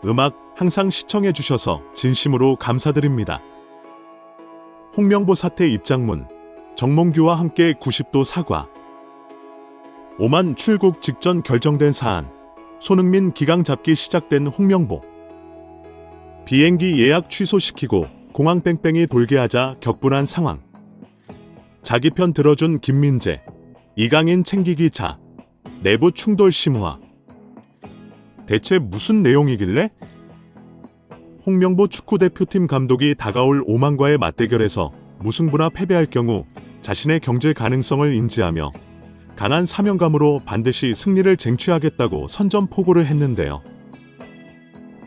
음악 항상 시청해주셔서 진심으로 감사드립니다. 홍명보 사태 입장문, 정몽규와 함께 90도 사과. 오만 출국 직전 결정된 사안, 손흥민 기강 잡기 시작된 홍명보. 비행기 예약 취소시키고 공항 뺑뺑이 돌게 하자 격분한 상황. 자기 편 들어준 김민재, 이강인 챙기기 자, 내부 충돌 심화. 대체 무슨 내용이길래? 홍명보 축구대표팀 감독이 다가올 오만과의 맞대결에서 무승부나 패배할 경우 자신의 경질 가능성을 인지하며 강한 사명감으로 반드시 승리를 쟁취하겠다고 선전포고를 했는데요.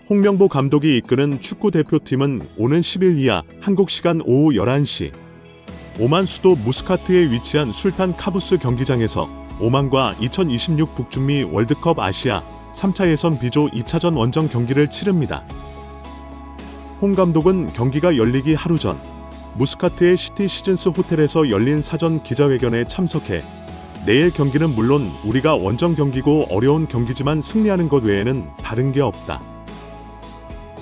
홍명보 감독이 이끄는 축구대표팀은 오는 10일 이하 한국 시간 오후 11시 오만 수도 무스카트에 위치한 술탄 카부스 경기장에서 오만과 2026 북중미 월드컵 아시아 3차 예선 B조 2차전 원정 경기를 치릅니다. 홍 감독은 경기가 열리기 하루 전 무스카트의 시티 시즌스 호텔에서 열린 사전 기자회견에 참석해 내일 경기는 물론 우리가 원정 경기고 어려운 경기지만 승리하는 것 외에는 다른 게 없다.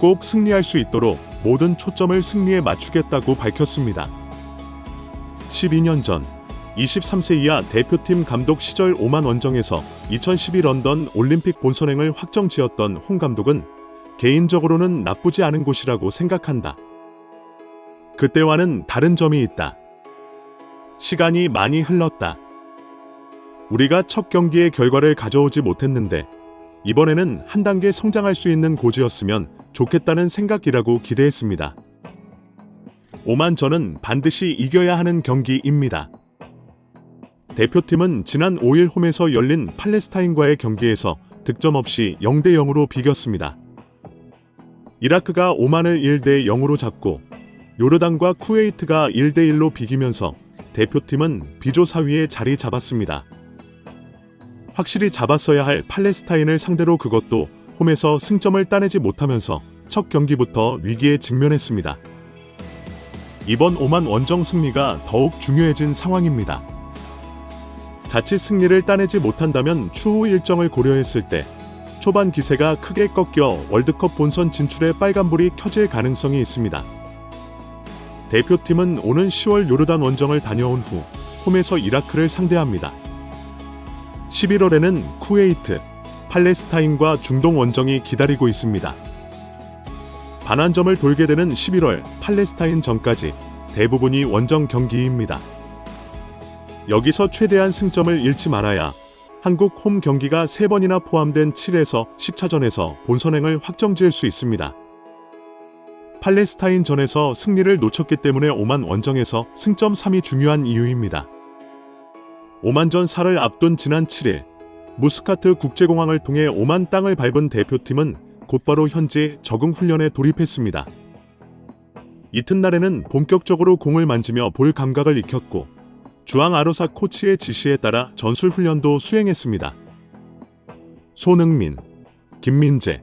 꼭 승리할 수 있도록 모든 초점을 승리에 맞추겠다고 밝혔습니다. 12년 전 23세 이하 대표팀 감독 시절 오만 원정에서 2012 런던 올림픽 본선행을 확정지었던 홍 감독은 개인적으로는 나쁘지 않은 곳이라고 생각한다. 그때와는 다른 점이 있다. 시간이 많이 흘렀다. 우리가 첫 경기의 결과를 가져오지 못했는데 이번에는 한 단계 성장할 수 있는 고지였으면 좋겠다는 생각이라고 기대했습니다. 오만전은 반드시 이겨야 하는 경기입니다. 대표팀은 지난 5일 홈에서 열린 팔레스타인과의 경기에서 득점 없이 0대 0으로 비겼습니다. 이라크가 오만을 1대 0으로 잡고 요르단과 쿠웨이트가 1대 1로 비기면서 대표팀은 B조 4위에 자리 잡았습니다. 확실히 잡았어야 할 팔레스타인을 상대로 그것도 홈에서 승점을 따내지 못하면서 첫 경기부터 위기에 직면했습니다. 이번 오만 원정 승리가 더욱 중요해진 상황입니다. 자칫 승리를 따내지 못한다면 추후 일정을 고려했을 때 초반 기세가 크게 꺾여 월드컵 본선 진출에 빨간불이 켜질 가능성이 있습니다. 대표팀은 오는 10월 요르단 원정을 다녀온 후 홈에서 이라크를 상대합니다. 11월에는 쿠웨이트, 팔레스타인과 중동 원정이 기다리고 있습니다. 반환점을 돌게 되는 11월 팔레스타인 전까지 대부분이 원정 경기입니다. 여기서 최대한 승점을 잃지 말아야 한국 홈 경기가 3번이나 포함된 7에서 10차전에서 본선행을 확정지을 수 있습니다. 팔레스타인전에서 승리를 놓쳤기 때문에 오만 원정에서 승점 3이 중요한 이유입니다. 오만전 사를 앞둔 지난 7일 무스카트 국제공항을 통해 오만 땅을 밟은 대표팀은 곧바로 현지 적응 훈련에 돌입했습니다. 이튿날에는 본격적으로 공을 만지며 볼 감각을 익혔고 주앙 아로사 코치의 지시에 따라 전술 훈련도 수행했습니다. 손흥민, 김민재,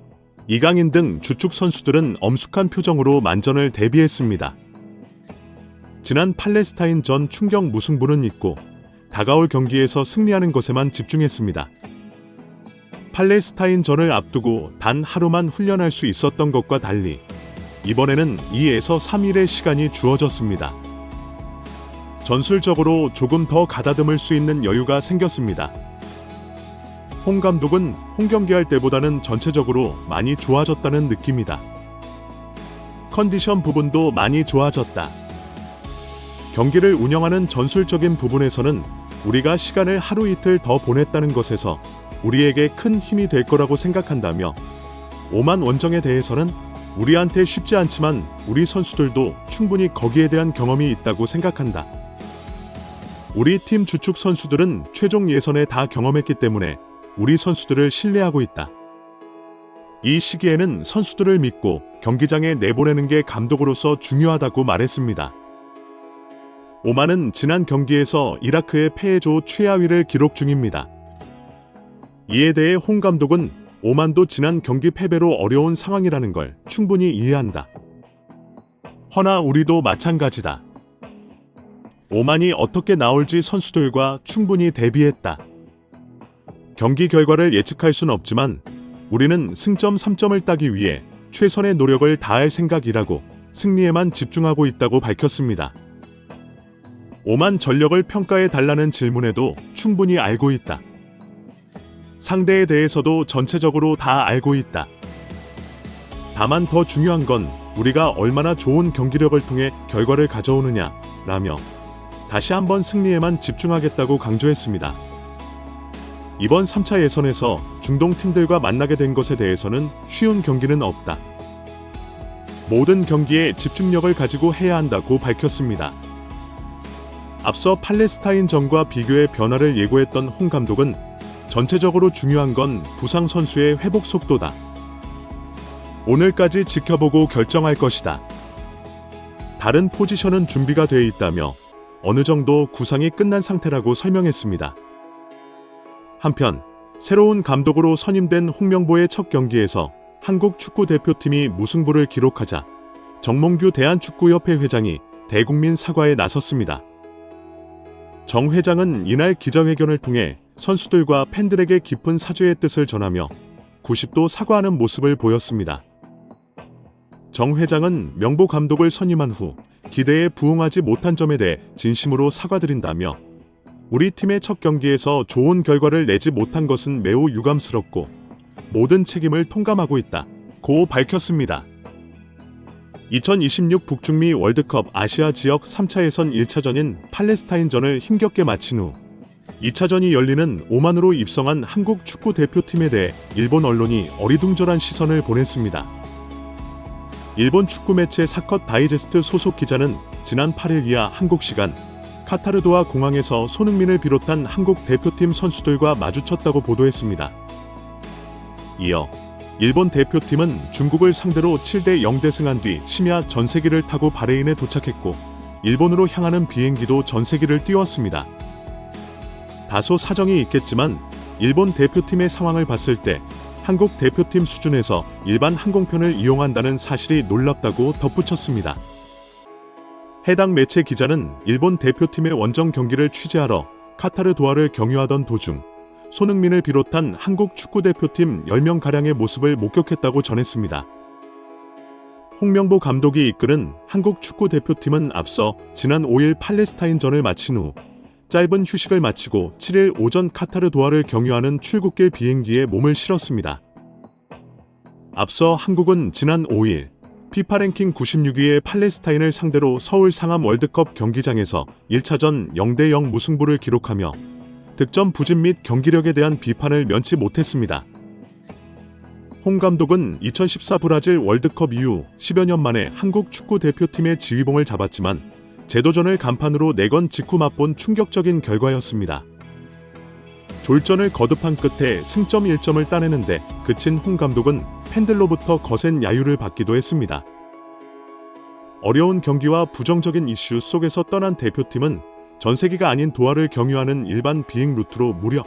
이강인 등 주축 선수들은 엄숙한 표정으로 만전을 대비했습니다. 지난 팔레스타인전 충격 무승부는 잊고 다가올 경기에서 승리하는 것에만 집중했습니다. 팔레스타인전을 앞두고 단 하루만 훈련할 수 있었던 것과 달리 이번에는 2에서 3일의 시간이 주어졌습니다. 전술적으로 조금 더 가다듬을 수 있는 여유가 생겼습니다. 홍 감독은 홈 경기할 때보다는 전체적으로 많이 좋아졌다는 느낌이다. 컨디션 부분도 많이 좋아졌다. 경기를 운영하는 전술적인 부분에서는 우리가 시간을 하루 이틀 더 보냈다는 것에서 우리에게 큰 힘이 될 거라고 생각한다며 오만 원정에 대해서는 우리한테 쉽지 않지만 우리 선수들도 충분히 거기에 대한 경험이 있다고 생각한다. 우리 팀 주축 선수들은 최종 예선에 다 경험했기 때문에 우리 선수들을 신뢰하고 있다. 이 시기에는 선수들을 믿고 경기장에 내보내는 게 감독으로서 중요하다고 말했습니다. 오만은 지난 경기에서 이라크에 패해줘 최하위를 기록 중입니다. 이에 대해 홍 감독은 오만도 지난 경기 패배로 어려운 상황이라는 걸 충분히 이해한다. 허나 우리도 마찬가지다. 오만이 어떻게 나올지 선수들과 충분히 대비했다. 경기 결과를 예측할 순 없지만 우리는 승점 3점을 따기 위해 최선의 노력을 다할 생각이라고 승리에만 집중하고 있다고 밝혔습니다. 오만 전력을 평가해 달라는 질문에도 충분히 알고 있다. 상대에 대해서도 전체적으로 다 알고 있다. 다만 더 중요한 건 우리가 얼마나 좋은 경기력을 통해 결과를 가져오느냐 라며 다시 한번 승리에만 집중하겠다고 강조했습니다. 이번 3차 예선에서 중동 팀들과 만나게 된 것에 대해서는 쉬운 경기는 없다. 모든 경기에 집중력을 가지고 해야 한다고 밝혔습니다. 앞서 팔레스타인전과 비교해 변화를 예고했던 홍 감독은 전체적으로 중요한 건 부상 선수의 회복 속도다. 오늘까지 지켜보고 결정할 것이다. 다른 포지션은 준비가 돼 있다며 어느 정도 구상이 끝난 상태라고 설명했습니다. 한편 새로운 감독으로 선임된 홍명보의 첫 경기에서 한국 축구 대표팀이 무승부를 기록하자 정몽규 대한축구협회 회장이 대국민 사과에 나섰습니다. 정 회장은 이날 기자회견을 통해 선수들과 팬들에게 깊은 사죄의 뜻을 전하며 90도 사과하는 모습을 보였습니다. 정 회장은 명보 감독을 선임한 후 기대에 부응하지 못한 점에 대해 진심으로 사과드린다며 우리 팀의 첫 경기에서 좋은 결과를 내지 못한 것은 매우 유감스럽고 모든 책임을 통감하고 있다 고 밝혔습니다. 2026 북중미 월드컵 아시아 지역 3차 예선 1차전인 팔레스타인전을 힘겹게 마친 후 2차전이 열리는 오만으로 입성한 한국 축구 대표팀에 대해 일본 언론이 어리둥절한 시선을 보냈습니다. 일본 축구 매체 사컷 다이제스트 소속 기자는 지난 8일 이하 한국 시간 카타르 도하 공항에서 손흥민을 비롯한 한국 대표팀 선수들과 마주쳤다고 보도했습니다. 이어 일본 대표팀은 중국을 상대로 7대 0대 승한 뒤 심야 전세기를 타고 바레인에 도착했고 일본으로 향하는 비행기도 전세기를 띄웠습니다. 다소 사정이 있겠지만 일본 대표팀의 상황을 봤을 때 한국 대표팀 수준에서 일반 항공편을 이용한다는 사실이 놀랍다고 덧붙였습니다. 해당 매체 기자는 일본 대표팀의 원정 경기를 취재하러 카타르 도하를 경유하던 도중 손흥민을 비롯한 한국 축구대표팀 10명가량의 모습을 목격했다고 전했습니다. 홍명보 감독이 이끄는 한국 축구대표팀은 앞서 지난 5일 팔레스타인전을 마친 후 짧은 휴식을 마치고 7일 오전 카타르 도하를 경유하는 출국길 비행기에 몸을 실었습니다. 앞서 한국은 지난 5일 피파 랭킹 96위의 팔레스타인을 상대로 서울 상암 월드컵 경기장에서 1차전 0대 0 무승부를 기록하며 득점 부진 및 경기력에 대한 비판을 면치 못했습니다. 홍 감독은 2014 브라질 월드컵 이후 10여 년 만에 한국 축구 대표팀의 지휘봉을 잡았지만 재도전을 간판으로 내건 직후 맛본 충격적인 결과였습니다. 졸전을 거듭한 끝에 승점 1점을 따내는데 그친 홍 감독은 팬들로부터 거센 야유를 받기도 했습니다. 어려운 경기와 부정적인 이슈 속에서 떠난 대표팀은 전세기가 아닌 도하를 경유하는 일반 비행 루트로 무려